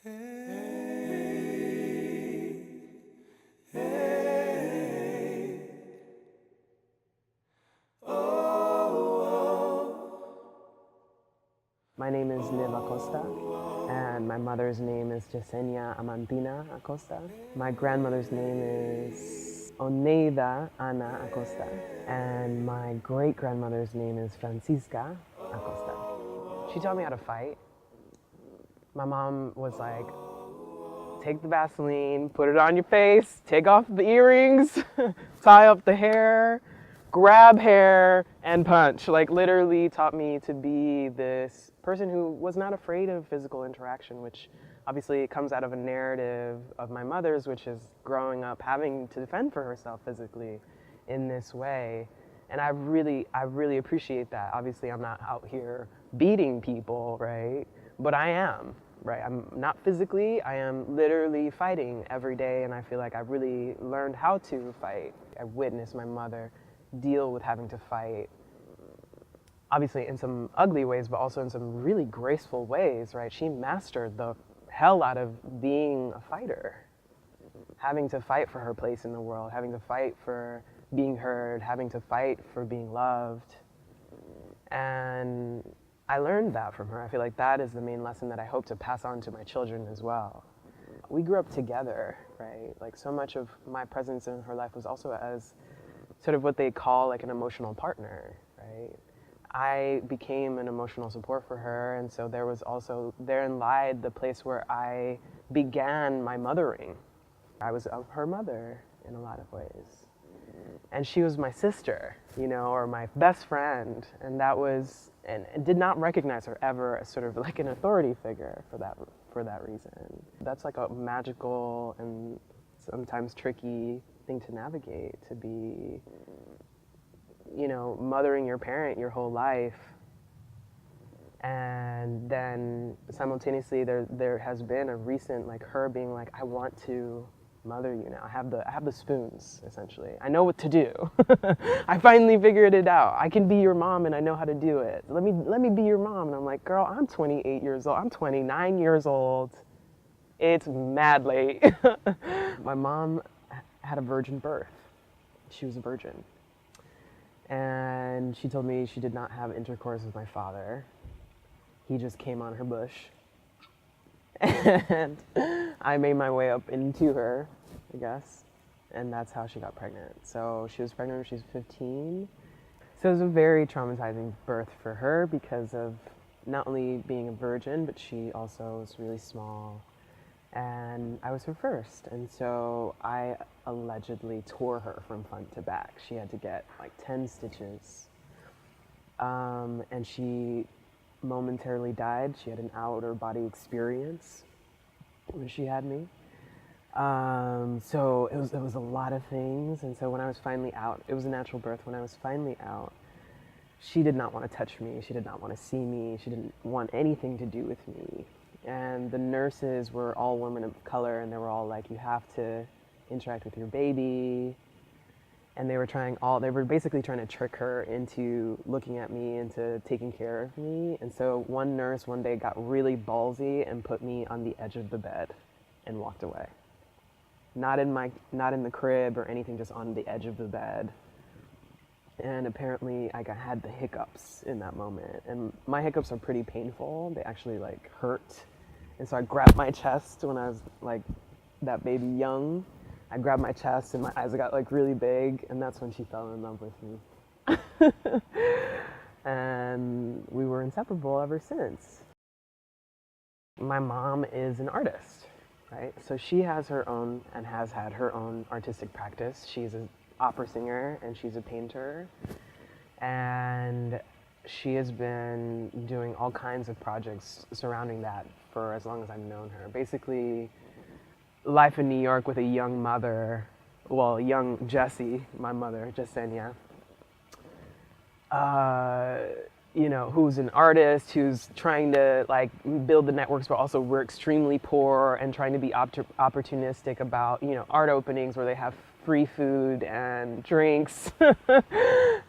My name is Niv Acosta, and my mother's name is Yesenia Amantina Acosta. My grandmother's name is Oneida Ana Acosta, and my great-grandmother's name is Francisca Acosta. She taught me how to fight. My mom was like, take the Vaseline, put it on your face, take off the earrings, tie up the hair, grab hair, and punch. Like, literally taught me to be this person who was not afraid of physical interaction, which obviously comes out of a narrative of my mother's, which is growing up having to defend for herself physically in this way. And I really appreciate that. Obviously, I'm not out here beating people, right? But I am, right? I'm not physically, I am literally fighting every day, and I feel like I really learned how to fight. I witnessed my mother deal with having to fight, obviously in some ugly ways, but also in some really graceful ways, right? She mastered the hell out of being a fighter, having to fight for her place in the world, having to fight for being heard, having to fight for being loved. And I learned that from her. I feel like that is the main lesson that I hope to pass on to my children as well. We grew up together, right? Like, so much of my presence in her life was also as sort of what they call like an emotional partner, right? I became an emotional support for her, and so there was also, therein lied the place where I began my mothering. I was of her mother in a lot of ways. And she was my sister, you know, or my best friend, and that was, and did not recognize her ever as sort of like an authority figure for that reason. That's like a magical and sometimes tricky thing to navigate, to be, you know, mothering your parent your whole life, and then simultaneously there has been a recent, like, her being like, I want to mother you now. I have the spoons, essentially. I know what to do. I finally figured it out. I can be your mom, and I know how to do it. Let me be your mom. And I'm like, girl, I'm 28 years old. I'm 29 years old. It's mad late. My mom had a virgin birth. She was a virgin. And she told me she did not have intercourse with my father. He just came on her bush. And I made my way up into her, I guess. And that's how she got pregnant. So she was pregnant when she was 15. So it was a very traumatizing birth for her because of not only being a virgin, but she also was really small. And I was her first, and so I allegedly tore her from front to back. She had to get like 10 stitches, and she momentarily died. She had an outer body experience when she had me. So it was a lot of things, and so when I was finally out, it was a natural birth. When I was finally out, she did not want to touch me. She did not want to see me. She didn't want anything to do with me. And the nurses were all women of color, and they were all like, you have to interact with your baby. And they were basically trying to trick her into looking at me, into taking care of me. And so one nurse one day got really ballsy and put me on the edge of the bed and walked away. Not in the crib or anything, just on the edge of the bed. And apparently I had the hiccups in that moment. And my hiccups are pretty painful. They actually like hurt. And so I grabbed my chest when I was like that baby young. I grabbed my chest and my eyes got like really big, and that's when she fell in love with me. And we were inseparable ever since. My mom is an artist, right? So she has her own and has had her own artistic practice. She's an opera singer and she's a painter. And she has been doing all kinds of projects surrounding that for as long as I've known her. Basically, life in New York with a young mother, well, young Jessie, my mother, Yesenia, you know, who's an artist, who's trying to like build the networks, but also we're extremely poor and trying to be opportunistic about, you know, art openings where they have free food and drinks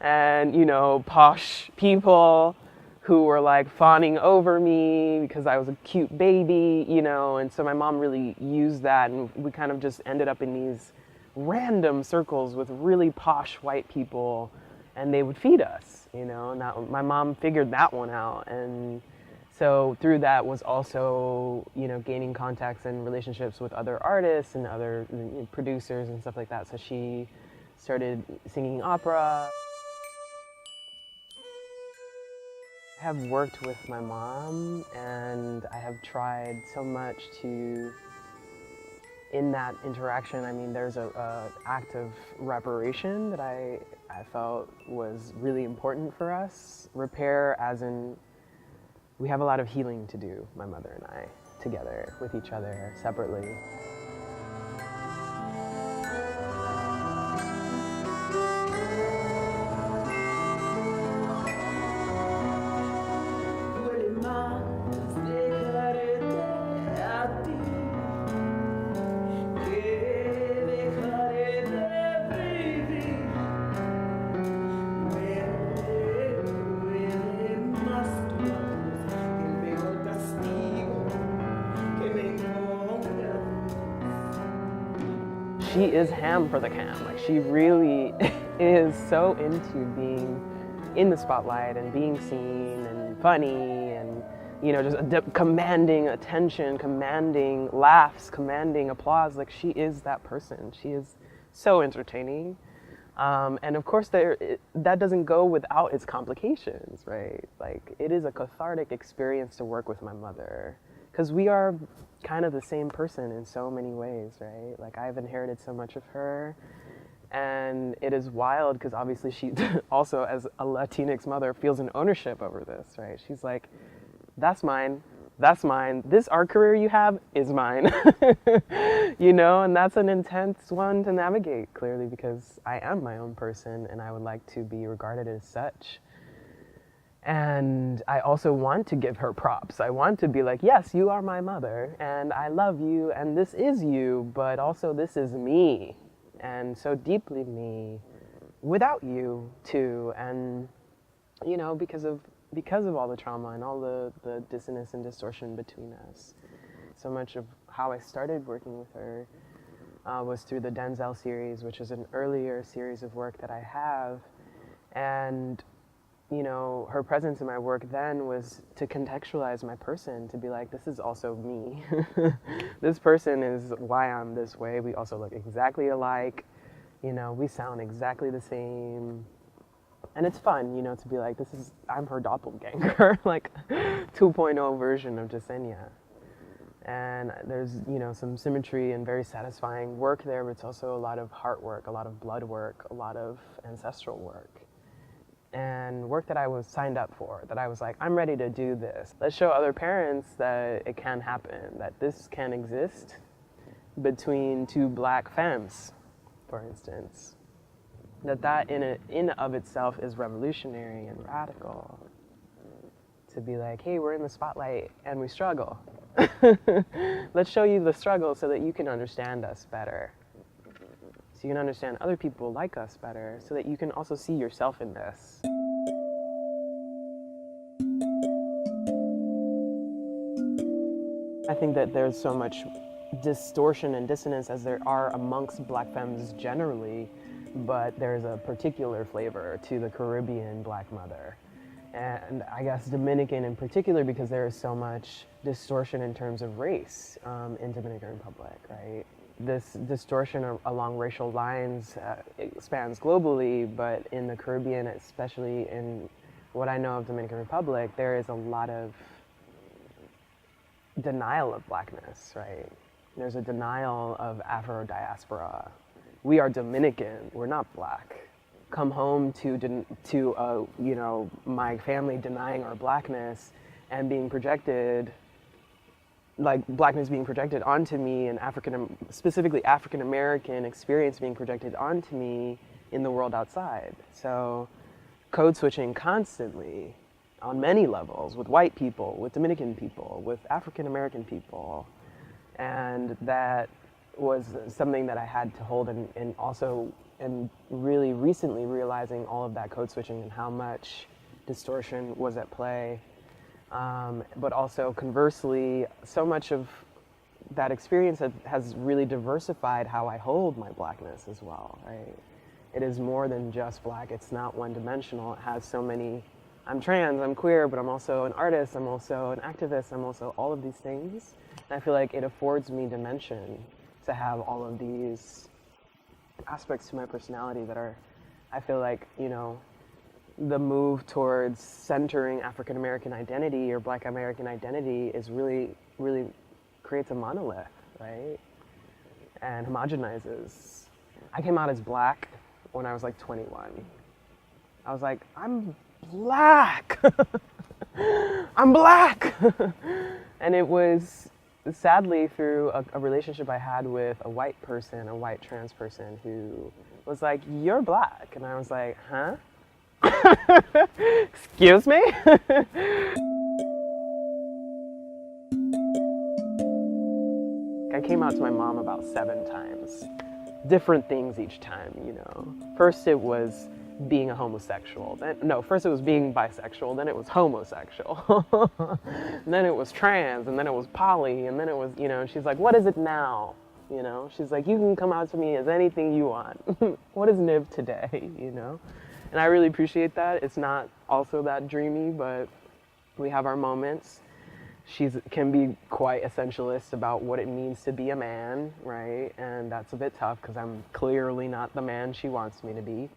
and, you know, posh people who were like fawning over me because I was a cute baby, you know, and so my mom really used that, and we kind of just ended up in these random circles with really posh white people, and they would feed us, you know, and that, my mom figured that one out. And so through that was also, you know, gaining contacts and relationships with other artists and other producers and stuff like that. So she started singing opera. I have worked with my mom, and I have tried so much to, in that interaction, I mean, there's a act of reparation that I felt was really important for us. Repair as in, we have a lot of healing to do, my mother and I, together, with each other, separately. She is ham for the cam. Like, she really is so into being in the spotlight and being seen and funny and, you know, just commanding attention, commanding laughs, commanding applause. Like, she is that person. She is so entertaining. And of course, that doesn't go without its complications, right? Like, it is a cathartic experience to work with my mother, because we are kind of the same person in so many ways, right? Like, I've inherited so much of her, and it is wild because obviously she also, as a Latinx mother, feels an ownership over this, right? She's like, that's mine, this art career you have is mine, you know, and that's an intense one to navigate, clearly, because I am my own person and I would like to be regarded as such. And I also want to give her props. I want to be like, yes, you are my mother, and I love you, and this is you, but also this is me, and so deeply me, without you too. And, you know, because of all the trauma and all the dissonance and distortion between us. So much of how I started working with her was through the Denzel series, which is an earlier series of work that I have. And you know, her presence in my work then was to contextualize my person, to be like, this is also me. This person is why I'm this way. We also look exactly alike. You know, we sound exactly the same. And it's fun, you know, to be like, I'm her doppelganger, like 2.0 version of Jasenia. And there's, you know, some symmetry and very satisfying work there, but it's also a lot of heart work, a lot of blood work, a lot of ancestral work. And work that I was signed up for, that I was like, I'm ready to do this. Let's show other parents that it can happen, that this can exist between two Black femmes, for instance. That in of itself is revolutionary and radical. To be like, hey, we're in the spotlight and we struggle. Let's show you the struggle so that you can understand us better. So you can understand other people like us better, so that you can also see yourself in this. I think that there's so much distortion and dissonance as there are amongst Black femmes generally, but there's a particular flavor to the Caribbean Black mother. And I guess Dominican in particular, because there is so much distortion in terms of race in Dominican Republic, right? This distortion along racial lines spans globally, but in the Caribbean, especially in what I know of Dominican Republic, there is a lot of denial of Blackness, right? There's a denial of Afro-diaspora. We are Dominican, we're not Black. Come home to you know, my family denying our Blackness and being projected, like Blackness being projected onto me, and specifically African American experience being projected onto me in the world outside. So code switching constantly on many levels, with white people, with Dominican people, with African American people. And that was something that I had to hold, and also, and really recently realizing all of that code switching and how much distortion was at play. But also conversely, so much of that experience has really diversified how I hold my Blackness as well, right? It is more than just Black. It's not one-dimensional. It has so many, I'm trans, I'm queer, but I'm also an artist, I'm also an activist, I'm also all of these things. And I feel like it affords me dimension to have all of these aspects to my personality that are, I feel like, you know, the move towards centering African American identity or Black American identity is really, really creates a monolith, right? And homogenizes. I came out as Black when I was like 21. I was like, I'm Black. I'm Black. And it was sadly through a relationship I had with a white person, a white trans person who was like, you're Black. And I was like, huh? Excuse me? I came out to my mom about 7 times. Different things each time, you know. First it was being a homosexual. First it was being bisexual, then it was homosexual. Then it was trans, and then it was poly, and then it was, you know, she's like, what is it now? You know, she's like, you can come out to me as anything you want. What is Niv today, you know? And I really appreciate that. It's not also that dreamy, but we have our moments. She can be quite essentialist about what it means to be a man, right? And that's a bit tough because I'm clearly not the man she wants me to be.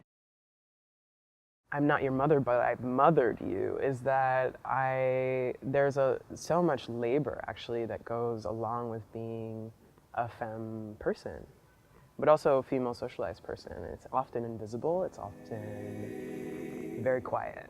I'm not your mother, but I've mothered you, is that there's so much labor actually that goes along with being a femme person, but also a female socialized person. It's often invisible, it's often very quiet.